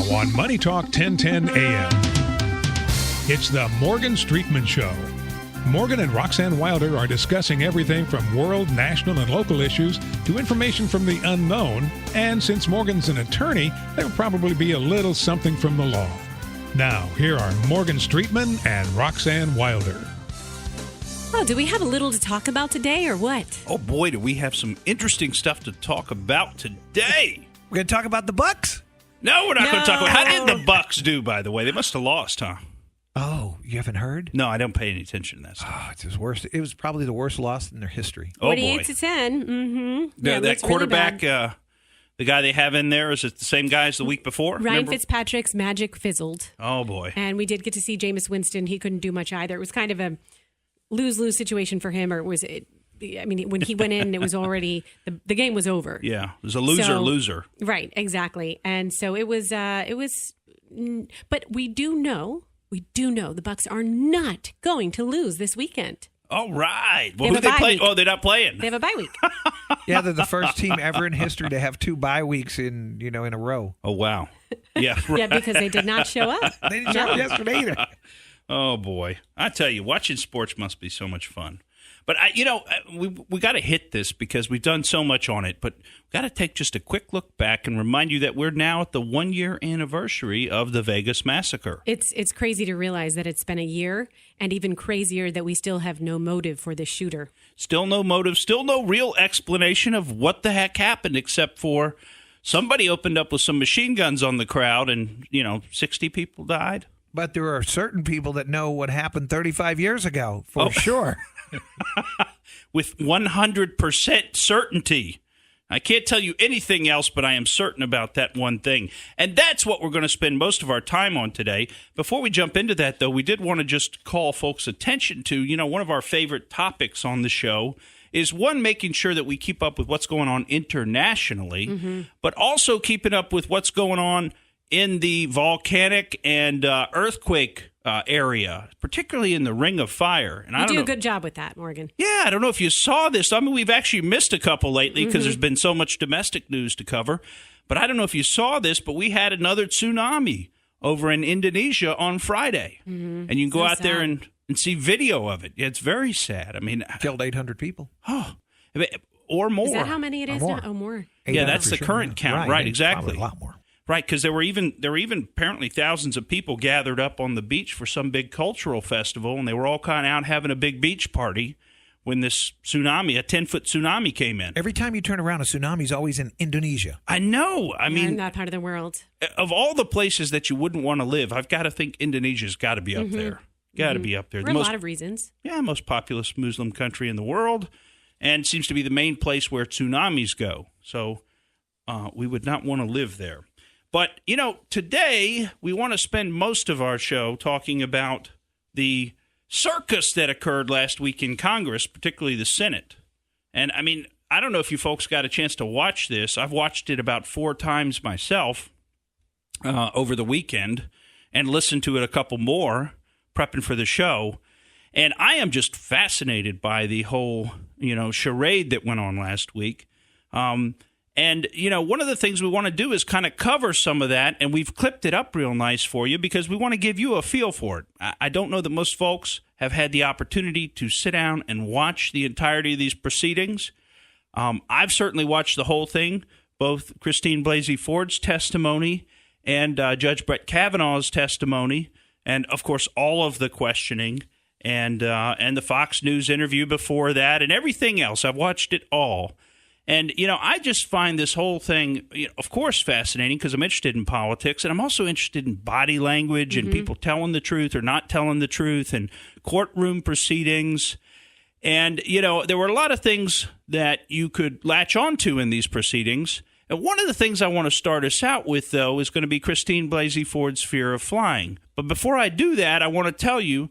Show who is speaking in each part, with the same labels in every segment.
Speaker 1: on Money Talk 1010 AM. It's the Morgan Streetman Show. Morgan and Roxanne Wilder are discussing everything from world, national, and local issues to information from the unknown. And since Morgan's an attorney, there'll probably be a little something from the law. Now, here are Morgan Streetman and Roxanne Wilder.
Speaker 2: Oh, do we have a little to talk about today or what?
Speaker 3: Oh, boy, do we have some interesting stuff to talk about today.
Speaker 4: We're going to talk about the Bucks?
Speaker 3: No, we're not going to talk about... How did the Bucks do, by the way? They must have lost, huh?
Speaker 4: Oh, you haven't heard?
Speaker 3: No, I don't pay any attention to that stuff.
Speaker 4: Oh, it's his worst. It was probably the worst loss in their history.
Speaker 3: Oh,
Speaker 2: 48 to 10. Mm-hmm. Yeah,
Speaker 3: that quarterback, really the guy they have in there, is it the same guy as the week before?
Speaker 2: Ryan
Speaker 3: Remember?
Speaker 2: Fitzpatrick's magic fizzled.
Speaker 3: Oh, boy.
Speaker 2: And we did get to see Jameis Winston. He couldn't do much either. It was kind of a lose-lose situation for him, or was it? I mean, when he went in, it was already the game was over.
Speaker 3: Yeah, it was a loser.
Speaker 2: Right, exactly. And so it was. But we do know the Bucks are not going to lose this weekend.
Speaker 3: All right. Well, who they play? Oh, they're not playing.
Speaker 2: They have a bye week.
Speaker 4: Yeah, they're the first team ever in history to have 2 bye weeks in a row.
Speaker 3: Oh, wow. Yeah, right.
Speaker 2: Yeah, because they did not show up.
Speaker 4: They didn't show up yesterday either.
Speaker 3: Oh, boy. I tell you, watching sports must be so much fun. But, we got to hit this because we've done so much on it. But we got to take just a quick look back and remind you that we're now at the 1-year anniversary of the Vegas massacre.
Speaker 2: It's crazy to realize that it's been a year, and even crazier that we still have no motive for the shooter.
Speaker 3: Still no motive, still no real explanation of what the heck happened, except for somebody opened up with some machine guns on the crowd and, 60 people died.
Speaker 4: But there are certain people that know what happened 35 years ago, for sure.
Speaker 3: With 100% certainty. I can't tell you anything else, but I am certain about that one thing. And that's what we're going to spend most of our time on today. Before we jump into that, though, we did want to just call folks' attention to, one of our favorite topics on the show is, one, making sure that we keep up with what's going on internationally, but also keeping up with what's going on in the volcanic and earthquake area, particularly in the Ring of Fire. And
Speaker 2: you do a good job with that, Morgan.
Speaker 3: Yeah, I don't know if you saw this. I mean, we've actually missed a couple lately because there's been so much domestic news to cover. But I don't know if you saw this, but we had another tsunamis over in Indonesia on Friday. And you can go out there and see video of it. It's very sad. I mean,
Speaker 4: killed 800 people.
Speaker 3: Oh, or more.
Speaker 2: Is that how many it is now? Oh, more.
Speaker 3: Yeah, that's the current count. Right, exactly.
Speaker 4: A lot more.
Speaker 3: Right, because there were even apparently thousands of people gathered up on the beach for some big cultural festival, and they were all kind of out having a big beach party when this tsunami, a 10-foot tsunami, came in.
Speaker 4: Every time you turn around, a tsunami's always in Indonesia.
Speaker 3: I know. I mean,
Speaker 2: in that part of the world.
Speaker 3: Of all the places that you wouldn't want to live, I've got to think Indonesia's got to be up there. Got to be up there.
Speaker 2: For a lot of reasons.
Speaker 3: Yeah, most populous Muslim country in the world, and seems to be the main place where tsunamis go. So we would not want to live there. But, today we want to spend most of our show talking about the circus that occurred last week in Congress, particularly the Senate. And, I mean, I don't know if you folks got a chance to watch this. I've watched it about 4 times myself over the weekend and listened to it a couple more prepping for the show. And I am just fascinated by the whole, charade that went on last week. And, one of the things we want to do is kind of cover some of that, and we've clipped it up real nice for you because we want to give you a feel for it. I don't know that most folks have had the opportunity to sit down and watch the entirety of these proceedings. I've certainly watched the whole thing, both Christine Blasey Ford's testimony and Judge Brett Kavanaugh's testimony, and, of course, all of the questioning and the Fox News interview before that and everything else. I've watched it all. And, I just find this whole thing, of course, fascinating because I'm interested in politics, and I'm also interested in body language and people telling the truth or not telling the truth and courtroom proceedings. And, there were a lot of things that you could latch onto in these proceedings. And one of the things I want to start us out with, though, is going to be Christine Blasey Ford's fear of flying. But before I do that, I want to tell you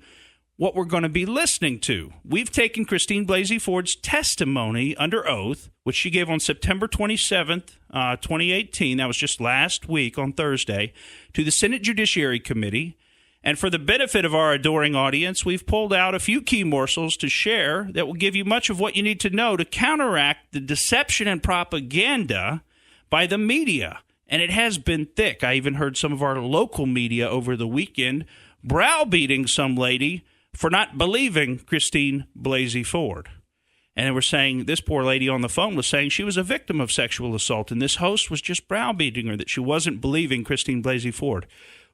Speaker 3: what we're going to be listening to. We've taken Christine Blasey Ford's testimony under oath, which she gave on September 27th, 2018, that was just last week on Thursday, to the Senate Judiciary Committee. And for the benefit of our adoring audience, we've pulled out a few key morsels to share that will give you much of what you need to know to counteract the deception and propaganda by the media And it has been thick. I even heard some of our local media over the weekend browbeating some lady for not believing Christine Blasey Ford. And they were saying, this poor lady on the phone was saying she was a victim of sexual assault, and this host was just browbeating her that she wasn't believing Christine Blasey Ford.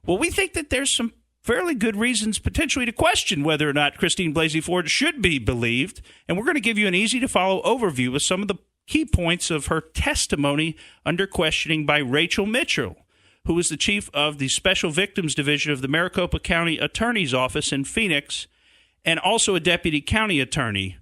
Speaker 3: Well, we think that there's some fairly good reasons potentially to question whether or not Christine Blasey Ford should be believed. And we're going to give you an easy-to-follow overview of some of the key points of her testimony under questioning by Rachel Mitchell, who is the chief of the Special Victims Division of the Maricopa County Attorney's Office in Phoenix, and also a deputy county attorney,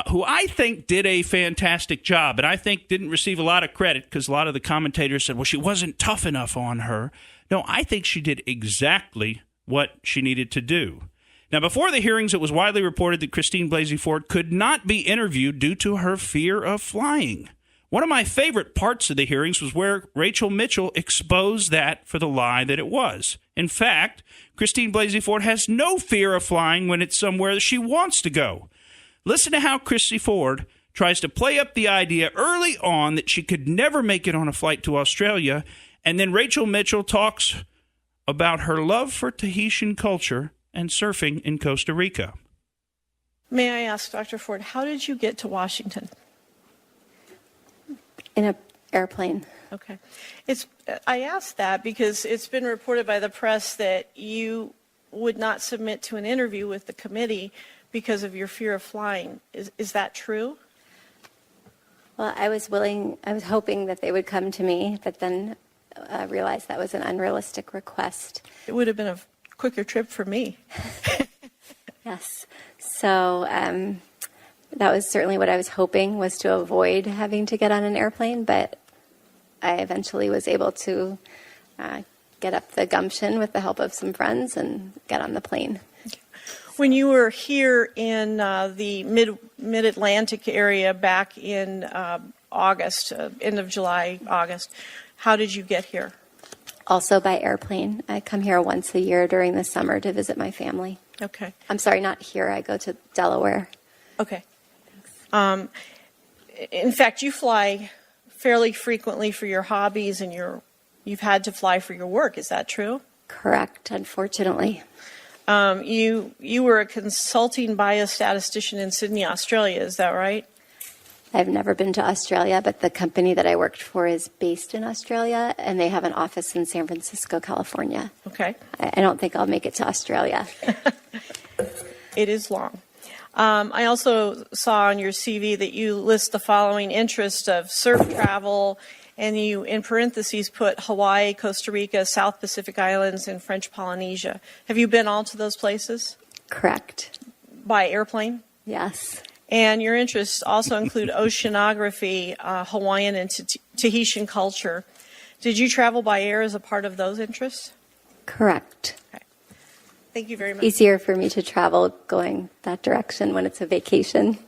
Speaker 3: who I think did a fantastic job, and I think didn't receive a lot of credit because a lot of the commentators said, well, she wasn't tough enough on her. No, I think she did exactly what she needed to do. Now, before the hearings, it was widely reported that Christine Blasey Ford could not be interviewed due to her fear of flying. One of my favorite parts of the hearings was where Rachel Mitchell exposed that for the lie that it was. In fact, Christine Blasey Ford has no fear of flying when it's somewhere that she wants to go. Listen to how Chrissy Ford tries to play up the idea early on that she could never make it on a flight to Australia, and then Rachel Mitchell talks about her love for Tahitian culture and surfing in Costa Rica.
Speaker 5: May I ask, Dr. Ford, how did you get to Washington?
Speaker 6: In an airplane.
Speaker 5: Okay. I asked that because it's been reported by the press that you would not submit to an interview with the committee because of your fear of flying. Is that true?
Speaker 6: Well, I was hoping that they would come to me, but then realized that was an unrealistic request.
Speaker 5: It would have been a quicker trip for me.
Speaker 6: Yes. So that was certainly what I was hoping, was to avoid having to get on an airplane, but I eventually was able to get up the gumption with the help of some friends and get on the plane.
Speaker 5: When you were here in the mid-Atlantic area back in August, end of July, August, how did you get here?
Speaker 6: Also by airplane. I come here once a year during the summer to visit my family.
Speaker 5: Okay.
Speaker 6: I'm sorry, not here. I go to Delaware.
Speaker 5: Okay. In fact, you fly fairly frequently for your hobbies, and you've had to fly for your work. Is that true?
Speaker 6: Correct, unfortunately.
Speaker 5: You were a consulting biostatistician in Sydney, Australia. Is that right?
Speaker 6: I've never been to Australia, but the company that I worked for is based in Australia, and they have an office in San Francisco, California.
Speaker 5: Okay.
Speaker 6: I don't think I'll make it to Australia.
Speaker 5: It is long. I also saw on your CV that you list the following interests of surf travel, and you, in parentheses, put Hawaii, Costa Rica, South Pacific Islands, and French Polynesia. Have you been all to those places?
Speaker 6: Correct.
Speaker 5: By airplane?
Speaker 6: Yes.
Speaker 5: And your interests also include oceanography, Hawaiian and Tahitian culture. Did you travel by air as a part of those interests?
Speaker 6: Correct.
Speaker 5: Okay. Thank you very much.
Speaker 6: Easier for me to travel going that direction when it's a vacation.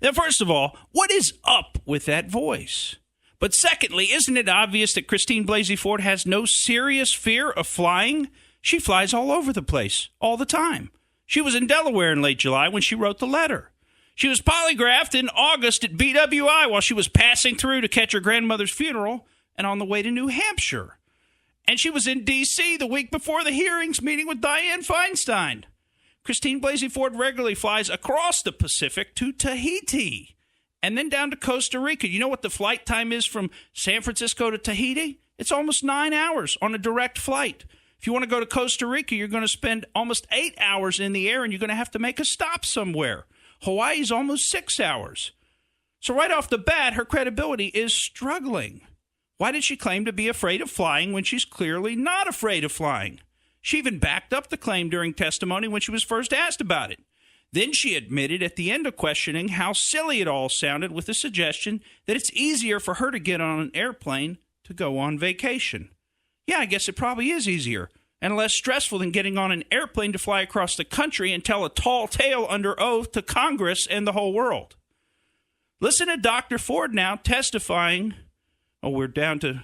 Speaker 3: Now, first of all, what is up with that voice? But secondly, isn't it obvious that Christine Blasey Ford has no serious fear of flying? She flies all over the place, all the time. She was in Delaware in late July when she wrote the letter. She was polygraphed in August at BWI while she was passing through to catch her grandmother's funeral and on the way to New Hampshire. And she was in D.C. the week before the hearings meeting with Dianne Feinstein. Christine Blasey Ford regularly flies across the Pacific to Tahiti and then down to Costa Rica. You know what the flight time is from San Francisco to Tahiti? It's almost 9 hours on a direct flight. If you want to go to Costa Rica, you're going to spend almost 8 hours in the air, and you're going to have to make a stop somewhere. Hawaii's almost 6 hours. So right off the bat, her credibility is struggling. Why did she claim to be afraid of flying when she's clearly not afraid of flying? She even backed up the claim during testimony when she was first asked about it. Then she admitted at the end of questioning how silly it all sounded with the suggestion that it's easier for her to get on an airplane to go on vacation. Yeah, I guess it probably is easier and less stressful than getting on an airplane to fly across the country and tell a tall tale under oath to Congress and the whole world. Listen to Dr. Ford now testifying. Oh, we're down to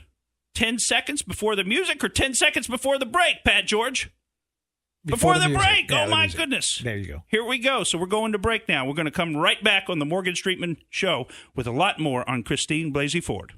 Speaker 3: 10 seconds before the music or 10 seconds before the break, Pat George? Before the break.
Speaker 4: Yeah,
Speaker 3: oh, my goodness.
Speaker 4: There you go.
Speaker 3: Here we go. So we're going to break now. We're going to come right back on the Morgan Streetman Show with a lot more on Christine Blasey Ford.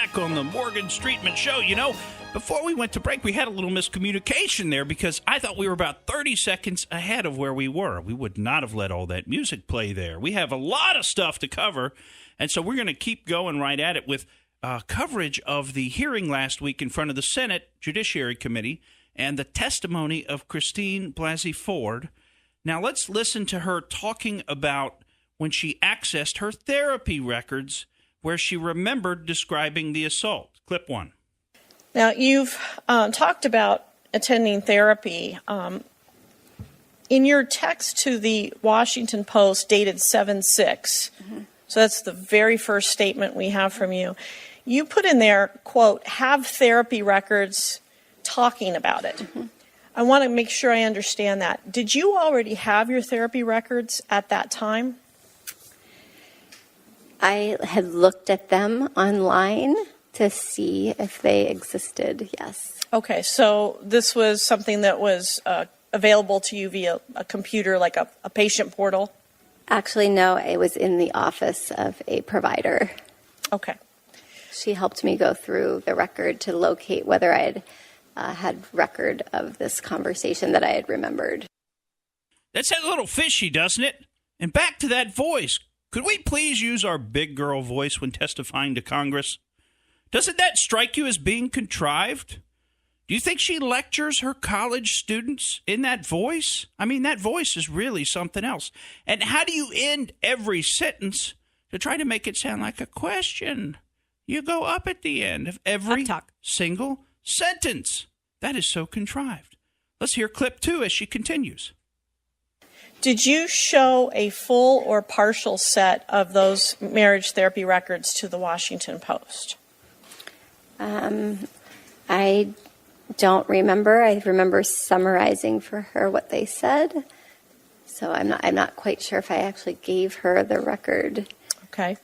Speaker 3: back on the Morgan Streetman Show. You know, before we went to break, we had a little miscommunication there because I thought we were about 30 seconds ahead of where we were. We would not have let all that music play there. We have a lot of stuff to cover, and so we're going to keep going right at it with coverage of the hearing last week in front of the Senate Judiciary Committee and the testimony of Christine Blasey Ford. Now, let's listen to her talking about when she accessed her therapy records where she remembered describing the assault. Clip 1.
Speaker 5: Now, you've talked about attending therapy. In your text to the Washington Post dated 7/6, so that's the very first statement we have from you, you put in there, quote, have therapy records talking about it. I want to make sure I understand that. Did you already have your therapy records at that time?
Speaker 6: I had looked at them online to see if they existed, yes.
Speaker 5: Okay, so this was something that was available to you via a computer, like a patient portal?
Speaker 6: Actually, no, it was in the office of a provider.
Speaker 5: Okay.
Speaker 6: She helped me go through the record to locate whether I had record of this conversation that I had remembered.
Speaker 3: That sounds a little fishy, doesn't it? And back to that voice. Could we please use our big girl voice when testifying to Congress? Doesn't that strike you as being contrived? Do you think she lectures her college students in that voice? I mean, that voice is really something else. And how do you end every sentence to try to make it sound like a question? You go up at the end of every single sentence. That is so contrived. Let's hear clip 2 as she continues.
Speaker 5: Did you show a full or partial set of those marriage therapy records to the Washington Post?
Speaker 6: I don't remember. I remember summarizing for her what they said. So I'm not quite sure if I actually gave her the record.
Speaker 5: Okay.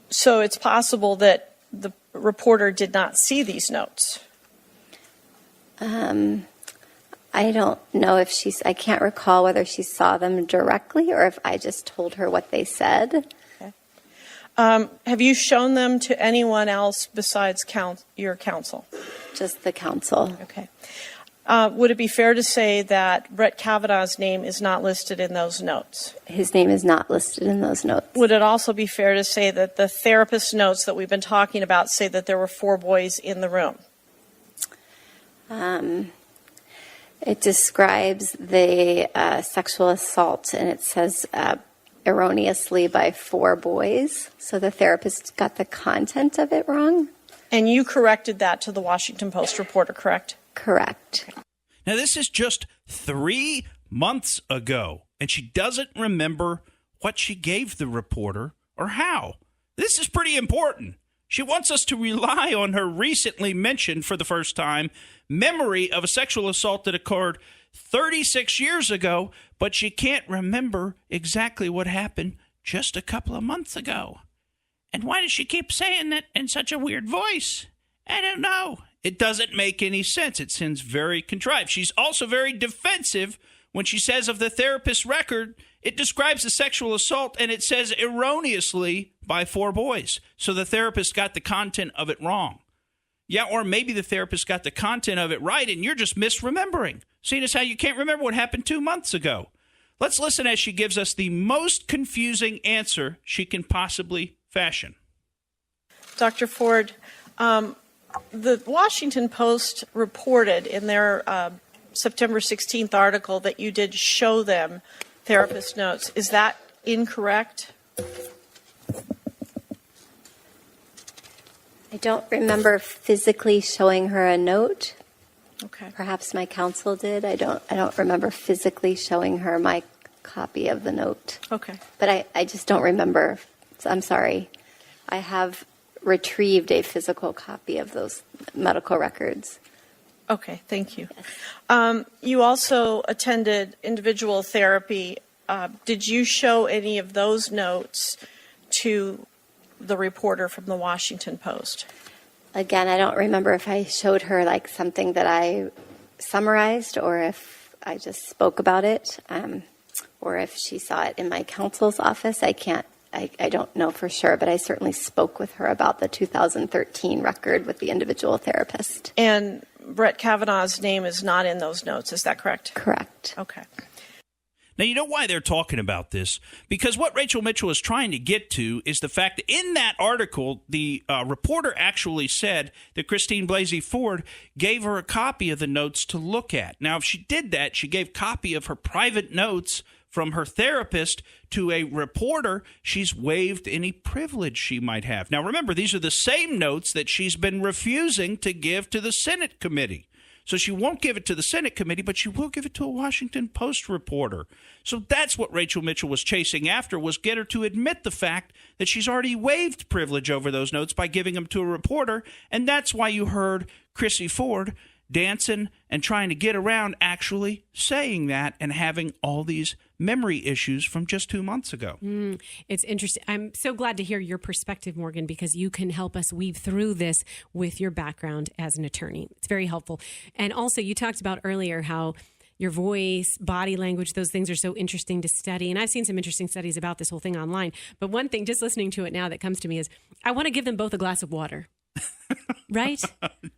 Speaker 5: So it's possible that the reporter did not see these notes.
Speaker 6: I don't know if I can't recall whether she saw them directly or if I just told her what they said.
Speaker 5: Okay. Have you shown them to anyone else besides your counsel?
Speaker 6: Just the counsel.
Speaker 5: Okay. Would it be fair to say that Brett Kavanaugh's name is not listed in those notes?
Speaker 6: His name is not listed in those notes.
Speaker 5: Would it also be fair to say that the therapist notes that we've been talking about say that there were 4 boys in the room?
Speaker 6: It describes the sexual assault, and it says erroneously by 4 boys. So the therapist got the content of it wrong.
Speaker 5: And you corrected that to the Washington Post reporter, correct?
Speaker 6: Correct.
Speaker 3: Now, this is just 3 months ago, and she doesn't remember what she gave the reporter or how. This is pretty important. She wants us to rely on her recently mentioned, for the first time, memory of a sexual assault that occurred 36 years ago, but she can't remember exactly what happened just a couple of months ago. And why does she keep saying that in such a weird voice? I don't know. It doesn't make any sense. It seems very contrived. She's also very defensive when she says of the therapist's record, it describes the sexual assault and it says erroneously by 4 boys. So the therapist got the content of it wrong. Yeah, or maybe the therapist got the content of it right and you're just misremembering. Seeing as how you can't remember what happened 2 months ago. Let's listen as she gives us the most confusing answer she can possibly fashion.
Speaker 5: Dr. Ford, the Washington Post reported in their September 16th article that you did show them therapist notes. Is that incorrect?
Speaker 6: I don't remember physically showing her a note.
Speaker 5: Okay.
Speaker 6: Perhaps my counsel did. I don't remember physically showing her my copy of the note.
Speaker 5: Okay.
Speaker 6: But I just don't remember. I'm sorry. I have retrieved a physical copy of those medical records.
Speaker 5: Okay, thank you.
Speaker 6: Yes.
Speaker 5: You also attended individual therapy. Did you show any of those notes to the reporter from the Washington Post?
Speaker 6: Again, I don't remember if I showed her like something that I summarized or if I just spoke about it, or if she saw it in my counsel's office. I can't I don't know for sure, but I certainly spoke with her about the 2013 record with the individual therapist.
Speaker 5: And Brett Kavanaugh's name is not in those notes. Is that correct?
Speaker 6: Correct.
Speaker 5: Okay.
Speaker 3: Now, you know why they're talking about this? Because what Rachel Mitchell is trying to get to is the fact that in that article, the reporter actually said that Christine Blasey Ford gave her a copy of the notes to look at. Now, if she did that, she gave copy of her private notes from her therapist to a reporter, she's waived any privilege she might have. Now, remember, these are the same notes that she's been refusing to give to the Senate committee. So she won't give it to the Senate committee, but she will give it to a Washington Post reporter. So that's what Rachel Mitchell was chasing after, was get her to admit the fact that she's already waived privilege over those notes by giving them to a reporter. And that's why you heard Chrissy Ford dancing and trying to get around actually saying that and having all these memory issues from just 2 months ago.
Speaker 2: It's interesting. I'm so glad to hear your perspective, Morgan, because you can help us weave through this with your background as an attorney. It's very helpful. And also, you talked about earlier how your voice, body language, those things are so interesting to study. And I've seen some interesting studies about this whole thing online. But one thing, just listening to it now, that comes to me is I want to give them both a glass of water. Right?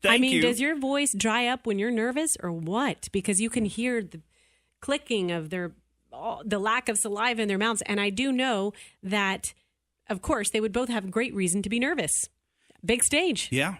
Speaker 2: I mean,
Speaker 3: you.
Speaker 2: Does your voice dry up when you're nervous or what? Because you can hear the clicking of the lack of saliva in their mouths. And I do know that, of course, they would both have great reason to be nervous. Big stage.
Speaker 3: Yeah.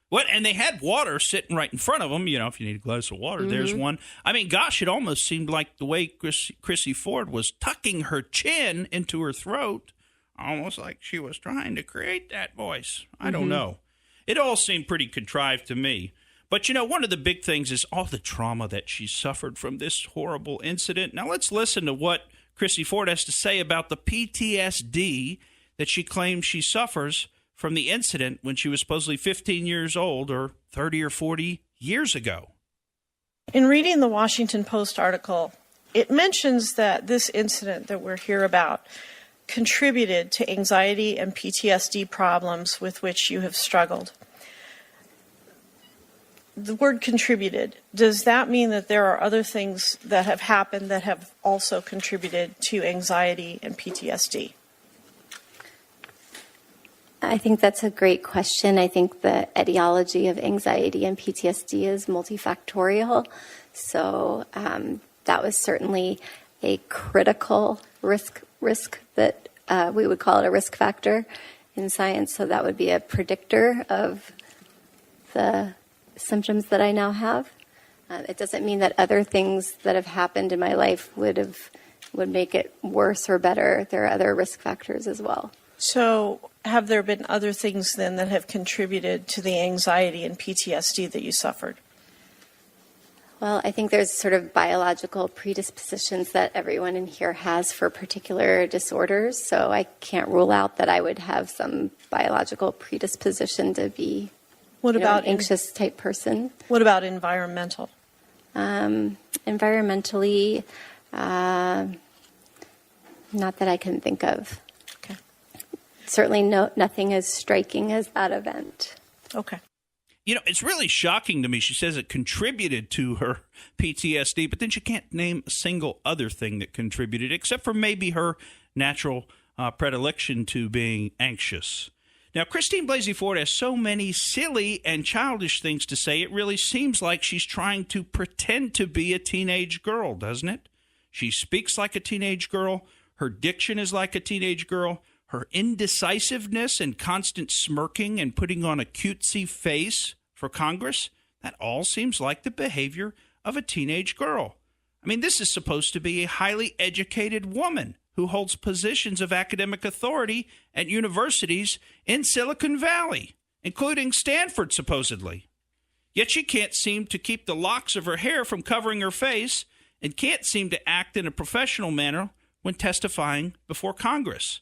Speaker 3: What? And they had water sitting right in front of them. You know, if you need a glass of water, there's one. I mean, gosh, it almost seemed like the way Chrissy Ford was tucking her chin into her throat, almost like she was trying to create that voice. I don't know. It all seemed pretty contrived to me. But, you know, one of the big things is all the trauma that she suffered from this horrible incident. Now, let's listen to what Chrissy Ford has to say about the PTSD that she claims she suffers from the incident when she was supposedly 15 years old or 30 or 40 years ago.
Speaker 5: In reading the Washington Post article, it mentions that this incident that we're here about contributed to anxiety and PTSD problems with which you have struggled. The word contributed, does that mean that there are other things that have happened that have also contributed to anxiety and PTSD?
Speaker 6: I think that's a great question. I think the etiology of anxiety and PTSD is multifactorial. So that was certainly a critical risk that we would call it a risk factor in science. So that would be a predictor of the symptoms that I now have. It doesn't mean that other things that have happened in my life would make it worse or better. There are other risk factors as well.
Speaker 5: So have there been other things then that have contributed to the anxiety and PTSD that you suffered?
Speaker 6: Well, I think there's sort of biological predispositions that everyone in here has for particular disorders. So I can't rule out that I would have some biological predisposition to be
Speaker 5: What about
Speaker 6: an anxious type person.
Speaker 5: What about environmental?
Speaker 6: Environmentally, not that I can think of.
Speaker 5: Okay.
Speaker 6: Certainly nothing as striking as that event.
Speaker 5: Okay.
Speaker 3: You know, it's really shocking to me. She says it contributed to her PTSD, but then she can't name a single other thing that contributed, except for maybe her natural predilection to being anxious. Now, Christine Blasey Ford has so many silly and childish things to say, it really seems like she's trying to pretend to be a teenage girl, doesn't it? She speaks like a teenage girl. Her diction is like a teenage girl. Her indecisiveness and constant smirking and putting on a cutesy face for Congress, that all seems like the behavior of a teenage girl. I mean, this is supposed to be a highly educated woman who holds positions of academic authority at universities in Silicon Valley, including Stanford, supposedly. Yet she can't seem to keep the locks of her hair from covering her face and can't seem to act in a professional manner when testifying before Congress.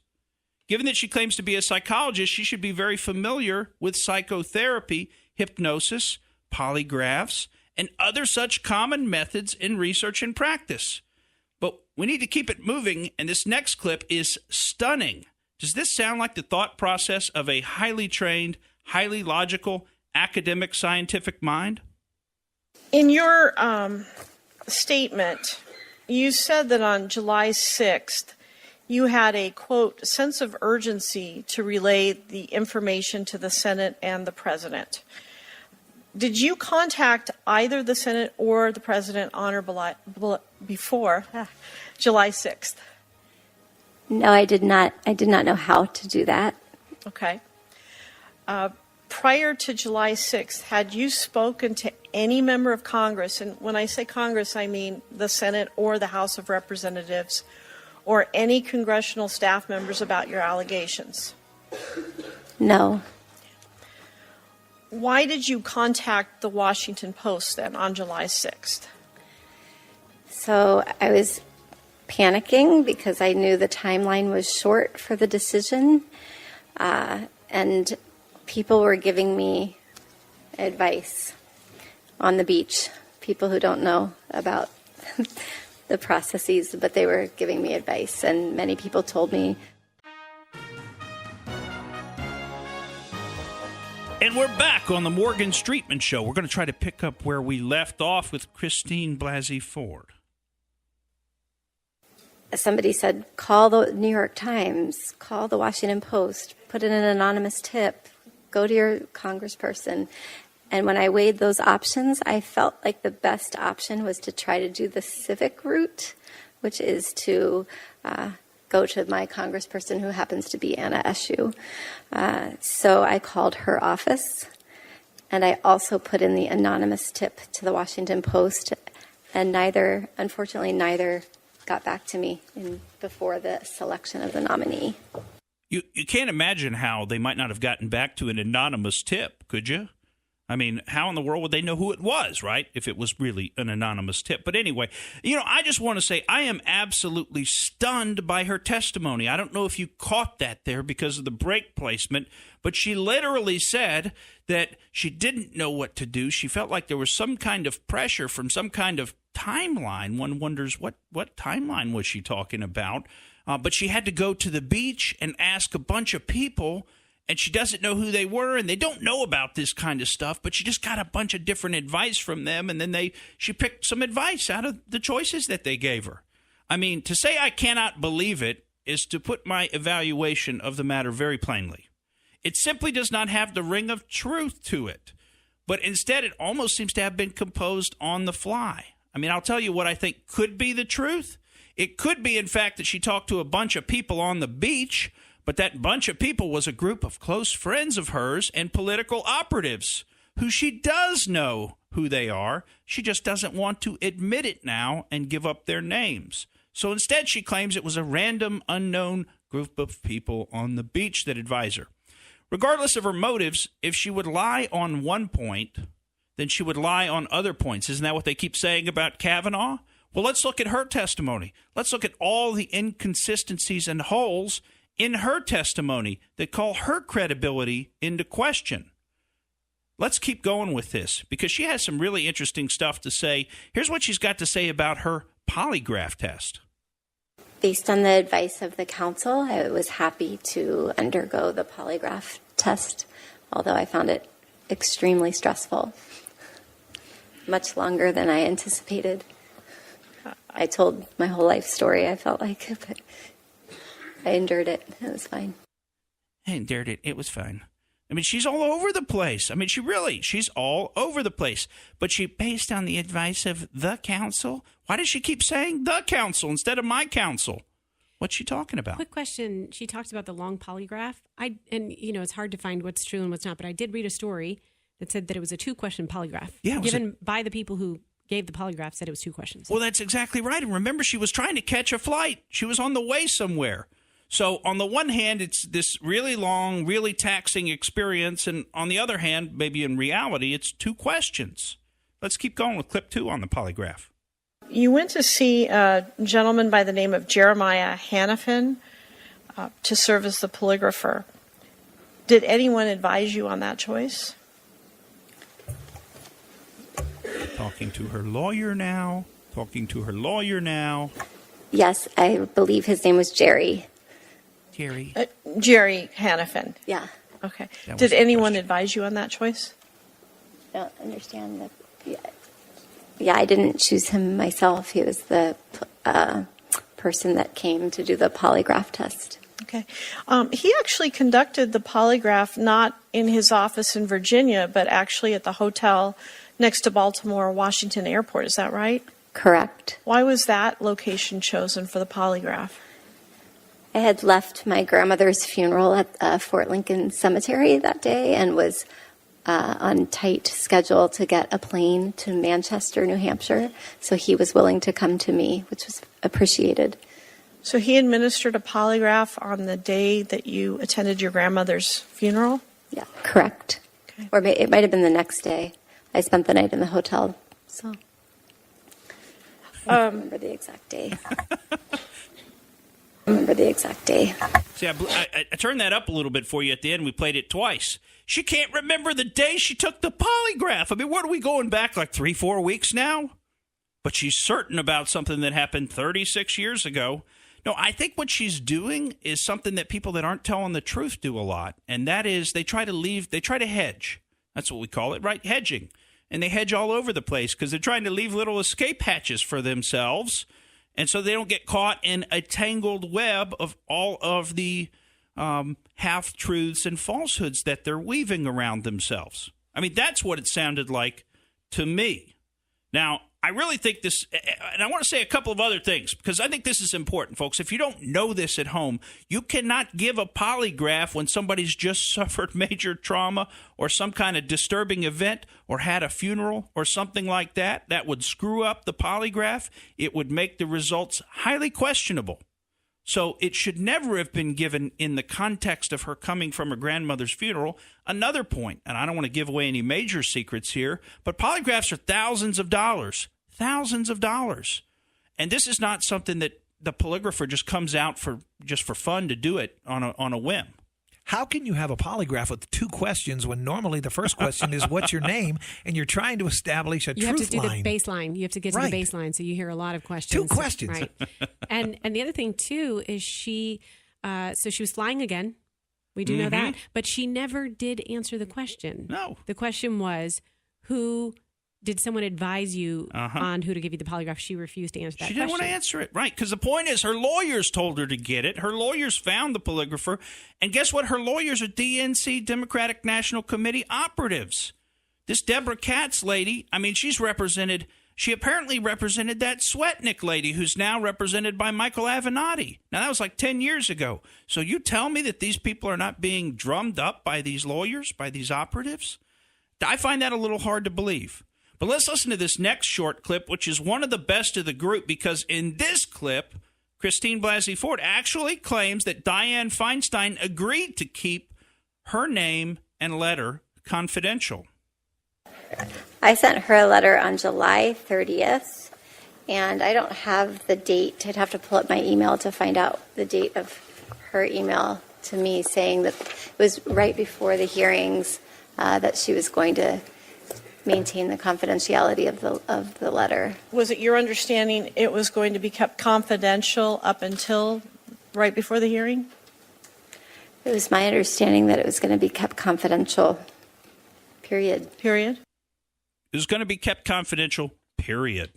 Speaker 3: Given that she claims to be a psychologist, she should be very familiar with psychotherapy, hypnosis, polygraphs, and other such common methods in research and practice. But we need to keep it moving, and this next clip is stunning. Does this sound like the thought process of a highly trained, highly logical, academic, scientific mind?
Speaker 5: In your statement, you said that on July 6th, you had a, quote, sense of urgency to relay the information to the Senate and the President. Did you contact either the Senate or the President on or before July 6th?
Speaker 6: No, I did not. I did not know how to do that.
Speaker 5: Okay. Prior to July 6th, had you spoken to any member of Congress, and when I say Congress, I mean the Senate or the House of Representatives, or any congressional staff members about your allegations?
Speaker 6: No.
Speaker 5: Why did you contact the Washington Post then on July 6th?
Speaker 6: So I was panicking because I knew the timeline was short for the decision, and people were giving me advice on the beach, people who don't know about the processes, but they were giving me advice, and many people told me.
Speaker 3: And we're back on the Morgan Streetman Show. We're going to try to pick up where we left off with Christine Blasey Ford.
Speaker 6: Somebody said, call the New York Times, call the Washington Post, put in an anonymous tip, go to your congressperson. And when I weighed those options, I felt like the best option was to try to do the civic route, which is to go to my congressperson, who happens to be Anna Eshoo. So I called her office, and I also put in the anonymous tip to the Washington Post, and unfortunately, neither got back to me before the selection of the nominee.
Speaker 3: You can't imagine how they might not have gotten back to an anonymous tip, could you? I mean, how in the world would they know who it was, right, if it was really an anonymous tip? But anyway, I just want to say I am absolutely stunned by her testimony. I don't know if you caught that there because of the break placement, but she literally said that she didn't know what to do. She felt like there was some kind of pressure from some kind of timeline. One wonders what timeline was she talking about? But she had to go to the beach and ask a bunch of people, and she doesn't know who they were, and they don't know about this kind of stuff, but she just got a bunch of different advice from them, and then she picked some advice out of the choices that they gave her. I mean, to say I cannot believe it is to put my evaluation of the matter very plainly. It simply does not have the ring of truth to it, but instead it almost seems to have been composed on the fly. I mean, I'll tell you what I think could be the truth. It could be, in fact, that she talked to a bunch of people on the beach, but that bunch of people was a group of close friends of hers and political operatives who she does know who they are. She just doesn't want to admit it now and give up their names. So instead, she claims it was a random, unknown group of people on the beach that advise her. Regardless of her motives, if she would lie on one point, then she would lie on other points. Isn't that what they keep saying about Kavanaugh? Well, let's look at her testimony. Let's look at all the inconsistencies and holes in her testimony that call her credibility into question. Let's keep going with this because she has some really interesting stuff to say. Here's what she's got to say about her polygraph test.
Speaker 6: Based on the advice of the council, I was happy to undergo the polygraph test, although I found it extremely stressful, much longer than I anticipated. I told my whole life story, I felt like, but I endured it. It was fine.
Speaker 3: I endured it. It was fine. I mean, she's all over the place. I mean, she's all over the place. But she based on the advice of the council. Why does she keep saying the council instead of my council? What's she talking about?
Speaker 2: Quick question. She talks about the long polygraph. It's hard to find what's true and what's not, but I did read a story that said that it was a 2-question polygraph.
Speaker 3: Yeah,
Speaker 2: given by the people who gave the polygraph, said it was 2 questions.
Speaker 3: Well, that's exactly right. And remember, she was trying to catch a flight. She was on the way somewhere. So on the one hand, it's this really long, really taxing experience. And on the other hand, maybe in reality, it's 2 questions. Let's keep going with clip 2 on the polygraph.
Speaker 5: You went to see a gentleman by the name of Jeremiah Hanifin to serve as the polygrapher. Did anyone advise you on that choice?
Speaker 3: Talking to her lawyer now.
Speaker 6: Yes, I believe his name was Jerry.
Speaker 5: Jerry Hanifin.
Speaker 6: Yeah.
Speaker 5: Okay. Did anyone advise you on that choice?
Speaker 6: I don't understand Yeah, I didn't choose him myself. He was the person that came to do the polygraph test.
Speaker 5: Okay. He actually conducted the polygraph not in his office in Virginia, but actually at the hotel next to Baltimore Washington Airport. Is that right?
Speaker 6: Correct.
Speaker 5: Why was that location chosen for the polygraph?
Speaker 6: I had left my grandmother's funeral at Fort Lincoln Cemetery that day and was on tight schedule to get a plane to Manchester, New Hampshire. So he was willing to come to me, which was appreciated.
Speaker 5: So he administered a polygraph on the day that you attended your grandmother's funeral?
Speaker 6: Yeah, correct.
Speaker 5: Okay.
Speaker 6: Or it might have been the next day. I spent the night in the hotel, so I don't remember the exact day.
Speaker 3: See, I turned that up a little bit for you at the end. We played it twice. She can't remember the day she took the polygraph. I mean, what are we going back, like 3-4 weeks now? But she's certain about something that happened 36 years ago. No, I think what she's doing is something that people that aren't telling the truth do a lot, and that is they try to hedge. That's what we call it, right? Hedging. And they hedge all over the place because they're trying to leave little escape hatches for themselves, and so they don't get caught in a tangled web of all of the half-truths and falsehoods that they're weaving around themselves. I mean, that's what it sounded like to me. Now, I really think this, and I want to say a couple of other things, because I think this is important, folks. If you don't know this at home, you cannot give a polygraph when somebody's just suffered major trauma or some kind of disturbing event or had a funeral or something like that. That would screw up the polygraph. It would make the results highly questionable. So it should never have been given in the context of her coming from her grandmother's funeral. Another point, and I don't want to give away any major secrets here, but polygraphs are thousands of dollars. And this is not something that the polygrapher just comes out for fun to do it on a whim.
Speaker 4: How can you have a polygraph with 2 questions when normally the first question is what's your name, and you're trying to establish a truth line?
Speaker 2: You have to do the baseline. You have to get to the baseline, so you hear a lot of questions.
Speaker 4: 2 questions.
Speaker 2: Right. And the other thing, too, is she was flying again. We do know that. But she never did answer the question.
Speaker 3: No.
Speaker 2: The question was, did someone advise you on who to give you the polygraph? She refused to answer that question.
Speaker 3: She didn't want to answer it, right? Because the point is her lawyers told her to get it. Her lawyers found the polygrapher. And guess what? Her lawyers are DNC, Democratic National Committee operatives. This Deborah Katz lady, I mean, she apparently represented that Swetnick lady who's now represented by Michael Avenatti. Now, that was like 10 years ago. So you tell me that these people are not being drummed up by these lawyers, by these operatives? I find that a little hard to believe. But let's listen to this next short clip, which is one of the best of the group, because in this clip, Christine Blasey Ford actually claims that Dianne Feinstein agreed to keep her name and letter confidential.
Speaker 6: I sent her a letter on July 30th, and I don't have the date. I'd have to pull up my email to find out the date of her email to me saying that it was right before the hearings that she was going to maintain the confidentiality of the letter.
Speaker 5: Was it your understanding it was going to be kept confidential up until right before the hearing?
Speaker 6: It was my understanding that it was going to be kept confidential, period.
Speaker 5: Period?
Speaker 3: It was going to be kept confidential, period.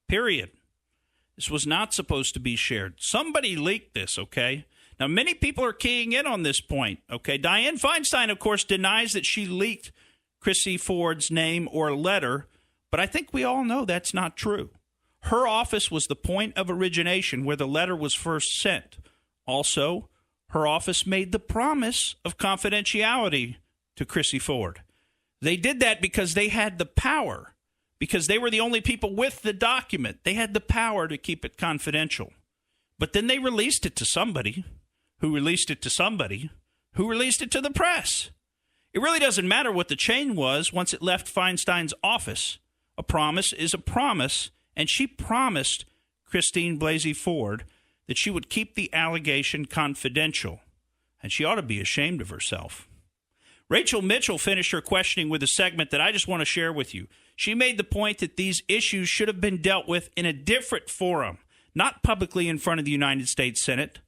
Speaker 3: Period. This was not supposed to be shared. Somebody leaked this, okay? Now, many people are keying in on this point, okay? Dianne Feinstein, of course, denies that she leaked Chrissy Ford's name or letter, but I think we all know that's not true. Her office was the point of origination where the letter was first sent. Also, her office made the promise of confidentiality to Chrissy Ford. They did that because they had the power, because they were the only people with the document. They had the power to keep it confidential. But then they released it to somebody, who released it to somebody, who released it to the press. It really doesn't matter what the chain was once it left Feinstein's office. A promise is a promise, and she promised Christine Blasey Ford that she would keep the allegation confidential, and she ought to be ashamed of herself. Rachel Mitchell finished her questioning with a segment that I just want to share with you. She made the point that these issues should have been dealt with in a different forum, not publicly in front of the United States Senate.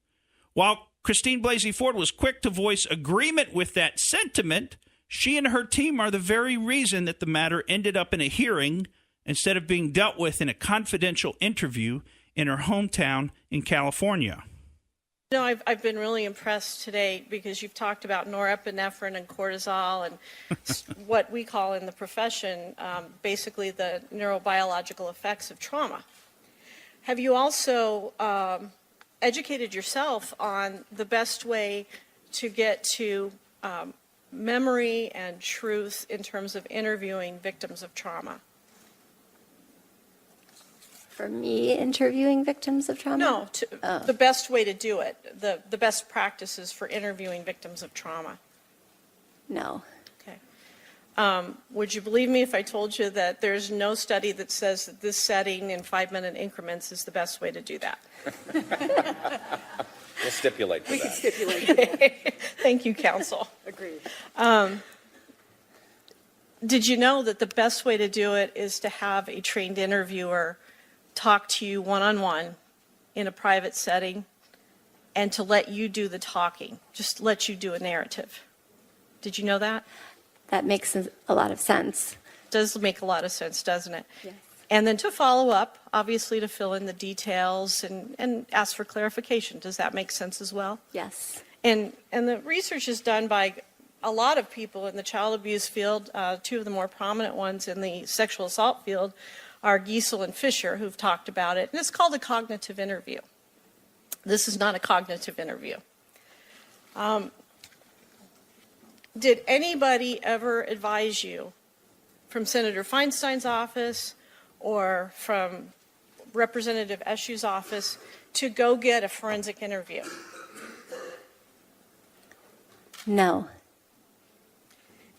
Speaker 3: While Christine Blasey Ford was quick to voice agreement with that sentiment, she and her team are the very reason that the matter ended up in a hearing instead of being dealt with in a confidential interview in her hometown in California.
Speaker 5: No, I've been really impressed today because you've talked about norepinephrine and cortisol and what we call in the profession basically the neurobiological effects of trauma. Have you also educated yourself on the best way to get to memory and truth in terms of interviewing victims of trauma?
Speaker 6: For me, interviewing victims of trauma?
Speaker 5: No, the best way to do it, the best practices for interviewing victims of trauma.
Speaker 6: No.
Speaker 5: Okay. Would you believe me if I told you that there's no study that says that this setting in 5-minute increments is the best way to do that?
Speaker 7: We'll stipulate to that.
Speaker 8: We can stipulate.
Speaker 5: Thank you, counsel.
Speaker 8: Agreed.
Speaker 5: Did you know that the best way to do it is to have a trained interviewer talk to you one-on-one in a private setting and to let you do the talking, just let you do a narrative? Did you know that?
Speaker 6: That makes a lot of sense.
Speaker 5: Does make a lot of sense, doesn't it?
Speaker 6: Yes.
Speaker 5: And then to follow up, obviously to fill in the details and ask for clarification. Does that make sense as well?
Speaker 6: Yes.
Speaker 5: And the research is done by a lot of people in the child abuse field. Two of the more prominent ones in the sexual assault field are Giesel and Fisher, who've talked about it. And it's called a cognitive interview. This is not a cognitive interview. Did anybody ever advise you from Senator Feinstein's office or from Representative Eshu's office to go get a forensic interview?
Speaker 6: No.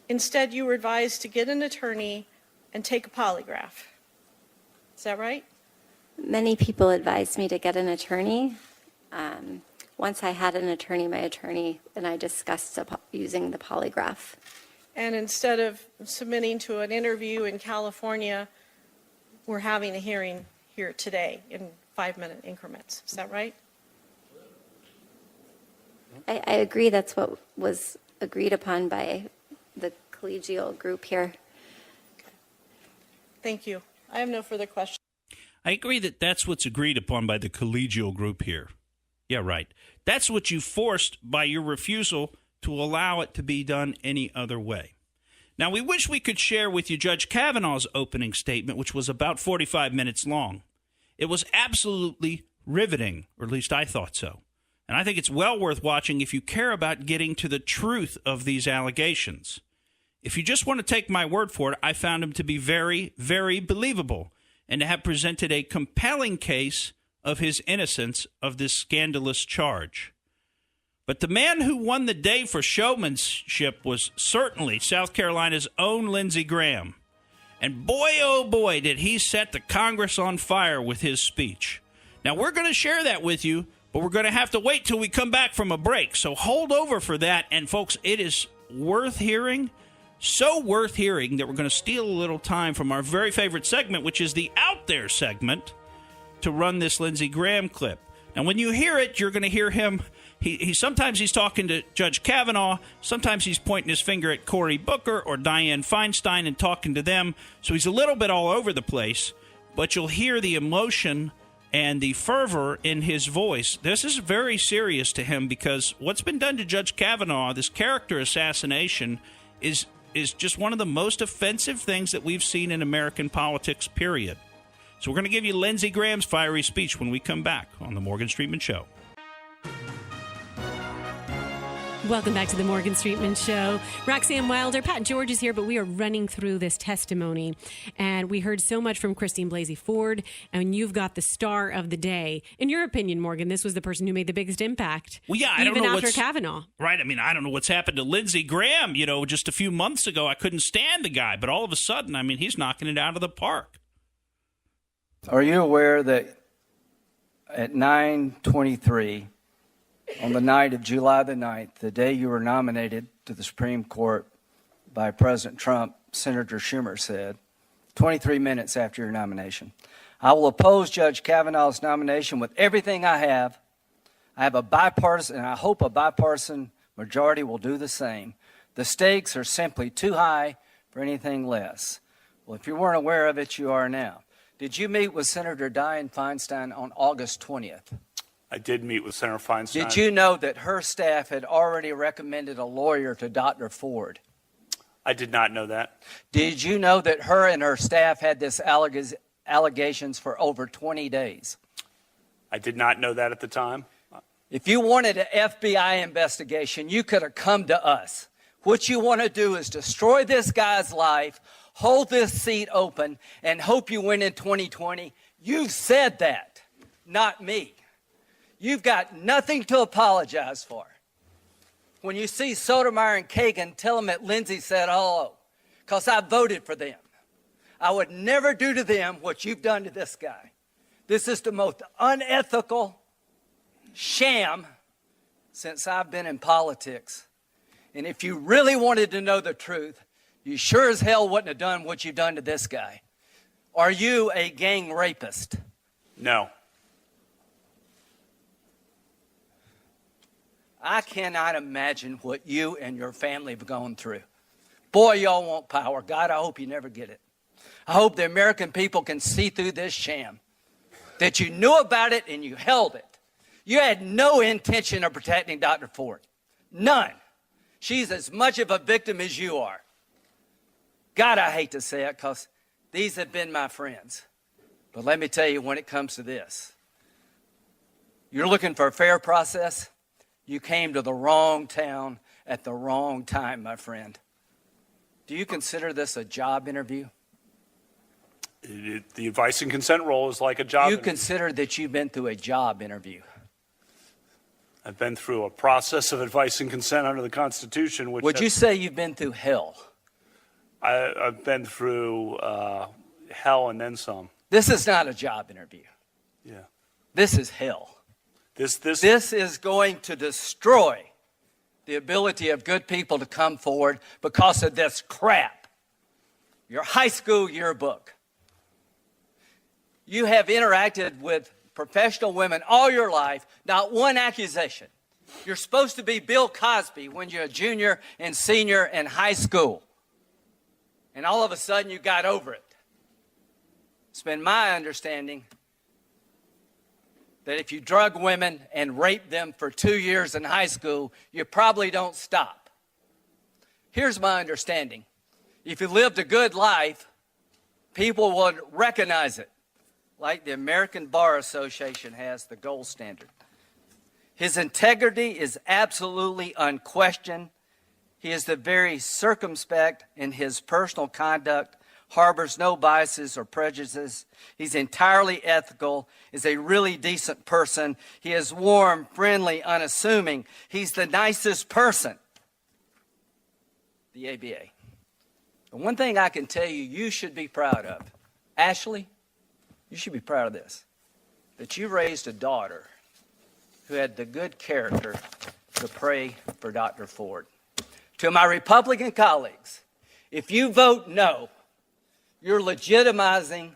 Speaker 5: Instead, you were advised to get an attorney and take a polygraph. Is that right?
Speaker 6: Many people advised me to get an attorney. Once I had an attorney, my attorney and I discussed using the polygraph.
Speaker 5: And instead of submitting to an interview in California, we're having a hearing here today in 5-minute increments. Is that right?
Speaker 6: I agree that's what was agreed upon by the collegial group here.
Speaker 5: Thank you. I have no further questions.
Speaker 3: I agree that that's what's agreed upon by the collegial group here. Yeah, right. That's what you forced by your refusal to allow it to be done any other way. Now, we wish we could share with you Judge Kavanaugh's opening statement, which was about 45 minutes long. It was absolutely riveting, or at least I thought so. And I think it's well worth watching if you care about getting to the truth of these allegations. If you just want to take my word for it, I found him to be very, very believable and to have presented a compelling case of his innocence of this scandalous charge. But the man who won the day for showmanship was certainly South Carolina's own Lindsey Graham. And boy, oh boy, did he set the Congress on fire with his speech. Now, we're going to share that with you, but we're going to have to wait till we come back from a break. So hold over for that. And, folks, it is worth hearing, so worth hearing that we're going to steal a little time from our very favorite segment, which is the Out There segment, to run this Lindsey Graham clip. Now, when you hear it, you're going to hear him. He sometimes he's talking to Judge Kavanaugh. Sometimes he's pointing his finger at Cory Booker or Dianne Feinstein and talking to them. So he's a little bit all over the place. But you'll hear the emotion and the fervor in his voice. This is very serious to him because what's been done to Judge Kavanaugh, this character assassination, is just one of the most offensive things that we've seen in American politics, period. So we're going to give you Lindsey Graham's fiery speech when we come back on The Morgan Streetman Show.
Speaker 2: Welcome back to the Morgan Streetman Show. Roxanne Wilder, Pat George is here, but we are running through this testimony. And we heard so much from Christine Blasey Ford, and you've got the star of the day. In your opinion, Morgan, this was the person who made the biggest impact.
Speaker 3: Well, yeah, I don't know
Speaker 2: even after Kavanaugh.
Speaker 3: Right. I mean, I don't know what's happened to Lindsey Graham. You know, just a few months ago, I couldn't stand the guy. But all of a sudden, I mean, he's knocking it out of the park.
Speaker 9: Are you aware that at 9:23 on the night of July the 9th, the day you were nominated to the Supreme Court by President Trump, Senator Schumer said, 23 minutes after your nomination, I will oppose Judge Kavanaugh's nomination with everything I have. I have a bipartisan, and I hope a bipartisan majority will do the same. The stakes are simply too high for anything less. Well, if you weren't aware of it, you are now. Did you meet with Senator Dianne Feinstein on August 20th?
Speaker 7: I did meet with Senator Feinstein.
Speaker 9: Did you know that her staff had already recommended a lawyer to Dr. Ford?
Speaker 7: I did not know that.
Speaker 9: Did you know that her and her staff had this allegations for over 20 days?
Speaker 7: I did not know that at the time.
Speaker 9: If you wanted an FBI investigation, you could have come to us. What you want to do is destroy this guy's life, hold this seat open, and hope you win in 2020. You said that, not me. You've got nothing to apologize for. When you see Sotomayor and Kagan, tell them that Lindsey said hello, because I voted for them. I would never do to them what you've done to this guy. This is the most unethical sham since I've been in politics. And if you really wanted to know the truth, you sure as hell wouldn't have done what you've done to this guy. Are you a gang rapist?
Speaker 7: No.
Speaker 9: I cannot imagine what you and your family have gone through. Boy, y'all want power. God, I hope you never get it. I hope the American people can see through this sham, that you knew about it and you held it. You had no intention of protecting Dr. Ford. None. She's as much of a victim as you are. God, I hate to say it because these have been my friends. But let me tell you, when it comes to this, you're looking for a fair process. You came to the wrong town at the wrong time, my friend. Do you consider this a job interview?
Speaker 7: The advice and consent role is like a job
Speaker 9: You
Speaker 7: interview.
Speaker 9: consider that you've been through a job interview.
Speaker 7: I've been through a process of advice and consent under the Constitution. Which
Speaker 9: Would you say you've been through hell?
Speaker 7: I've been through hell and then some.
Speaker 9: This is not a job interview.
Speaker 7: Yeah.
Speaker 9: This is hell.
Speaker 7: This
Speaker 9: This is going to destroy the ability of good people to come forward because of this crap. Your high school yearbook. You have interacted with professional women all your life, not one accusation. You're supposed to be Bill Cosby when you're a junior and senior in high school. And all of a sudden you got over it. It's been my understanding that if you drug women and rape them for 2 years in high school, you probably don't stop. Here's my understanding. If you lived a good life, people would recognize it, like the American Bar Association has the gold standard. His integrity is absolutely unquestioned. He is the very circumspect in his personal conduct, harbors no biases or prejudices. He's entirely ethical, is a really decent person. He is warm, friendly, unassuming. He's the nicest person. The ABA. The one thing I can tell you, you should be proud of. Ashley, you should be proud of this. That you raised a daughter who had the good character to pray for Dr. Ford. To my Republican colleagues, if you vote no, you're legitimizing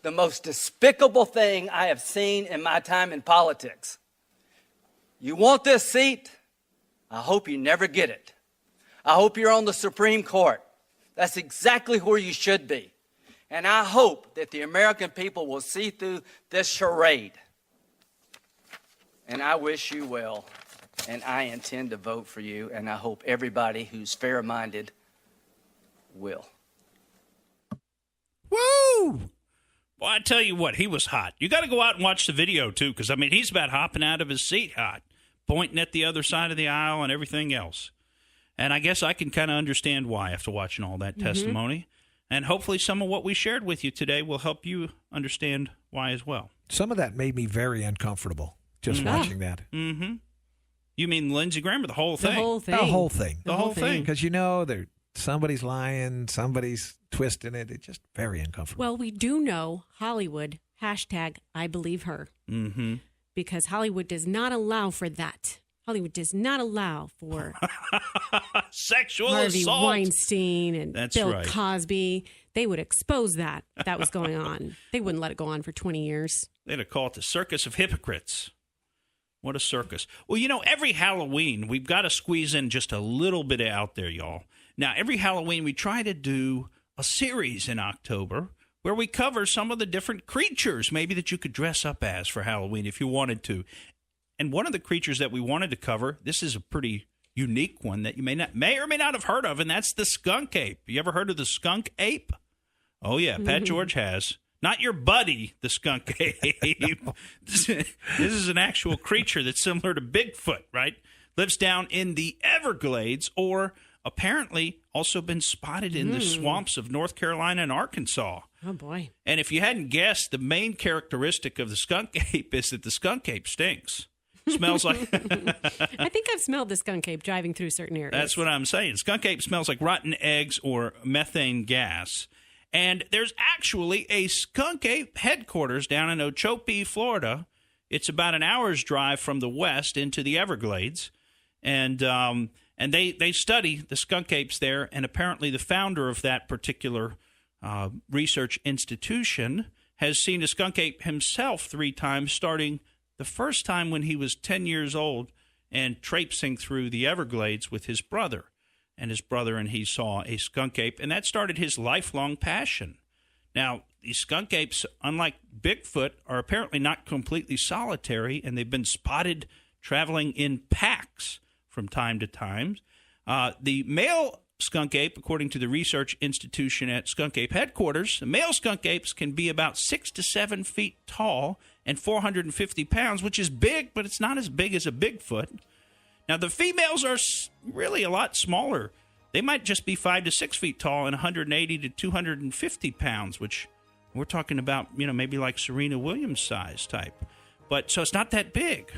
Speaker 9: the most despicable thing I have seen in my time in politics. You want this seat? I hope you never get it. I hope you're on the Supreme Court. That's exactly where you should be. And I hope that the American people will see through this charade. And I wish you well, and I intend to vote for you, and I hope everybody who's fair-minded will.
Speaker 3: Woo! Well, I tell you what, he was hot. You got to go out and watch the video, too, because, I mean, he's about hopping out of his seat hot, pointing at the other side of the aisle and everything else. And I guess I can kind of understand why after watching all that testimony. And hopefully some of what we shared with you today will help you understand why as well.
Speaker 4: Some of that made me very uncomfortable just watching that.
Speaker 3: Mm-hmm. You mean Lindsey Graham or the whole thing?
Speaker 2: The whole thing.
Speaker 4: The whole thing.
Speaker 3: The whole thing.
Speaker 4: Because somebody's lying, somebody's twisting it. It's just very uncomfortable.
Speaker 2: Well, we do know Hollywood, #I believe her.
Speaker 3: Mm-hmm.
Speaker 2: Because Hollywood does not allow for that. Hollywood does not allow for
Speaker 3: Sexual
Speaker 2: Harvey
Speaker 3: assault.
Speaker 2: Weinstein and
Speaker 3: That's
Speaker 2: Bill
Speaker 3: right.
Speaker 2: Cosby. They would expose that was going on. They wouldn't let it go on for 20 years.
Speaker 3: They'd call it the Circus of Hypocrites. What a circus. Well, every Halloween, we've got to squeeze in just a little bit out there, y'all. Now, every Halloween, we try to do a series in October where we cover some of the different creatures maybe that you could dress up as for Halloween if you wanted to. And one of the creatures that we wanted to cover, this is a pretty unique one that you may or may not have heard of, and that's the skunk ape. You ever heard of the skunk ape? Oh, yeah, Pat George has. Not your buddy, the skunk ape. This is an actual creature that's similar to Bigfoot, right? Lives down in the Everglades, or apparently also been spotted in the swamps of North Carolina and Arkansas.
Speaker 2: Oh, boy.
Speaker 3: And if you hadn't guessed, the main characteristic of the skunk ape is that the skunk ape stinks. Smells like...
Speaker 2: I think I've smelled the skunk ape driving through certain areas.
Speaker 3: That's what I'm saying. Skunk ape smells like rotten eggs or methane gas. And there's actually a skunk ape headquarters down in Okeechobee, Florida. It's about an hour's drive from the west into the Everglades. And they study the skunk apes there. And apparently the founder of that particular research institution has seen a skunk ape himself 3 times, starting the first time when he was 10 years old and traipsing through the Everglades with his brother. And his brother and he saw a skunk ape, and that started his lifelong passion. Now, these skunk apes, unlike Bigfoot, are apparently not completely solitary, and they've been spotted traveling in packs from time to time. The male skunk ape, according to the research institution at Skunk Ape headquarters, the male skunk apes can be about 6 to 7 feet tall and 450 pounds, which is big, but it's not as big as a Bigfoot. Now, the females are really a lot smaller. They might just be 5 to 6 feet tall and 180 to 250 pounds, which we're talking about, maybe like Serena Williams size type. But so it's not that big.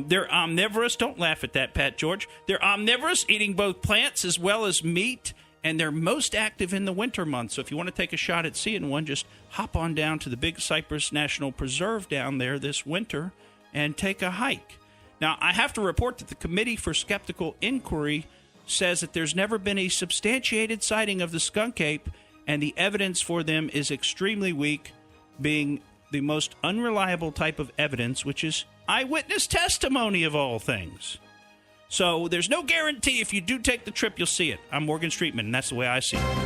Speaker 3: They're omnivorous. Don't laugh at that, Pat George. They're omnivorous, eating both plants as well as meat, and they're most active in the winter months. So if you want to take a shot at seeing one, just hop on down to the Big Cypress National Preserve down there this winter and take a hike. Now, I have to report that the Committee for Skeptical Inquiry says that there's never been a substantiated sighting of the skunk ape, and the evidence for them is extremely weak, being the most unreliable type of evidence, which is eyewitness testimony of all things. So there's no guarantee if you do take the trip, you'll see it. I'm Morgan Streetman, and that's the way I see it.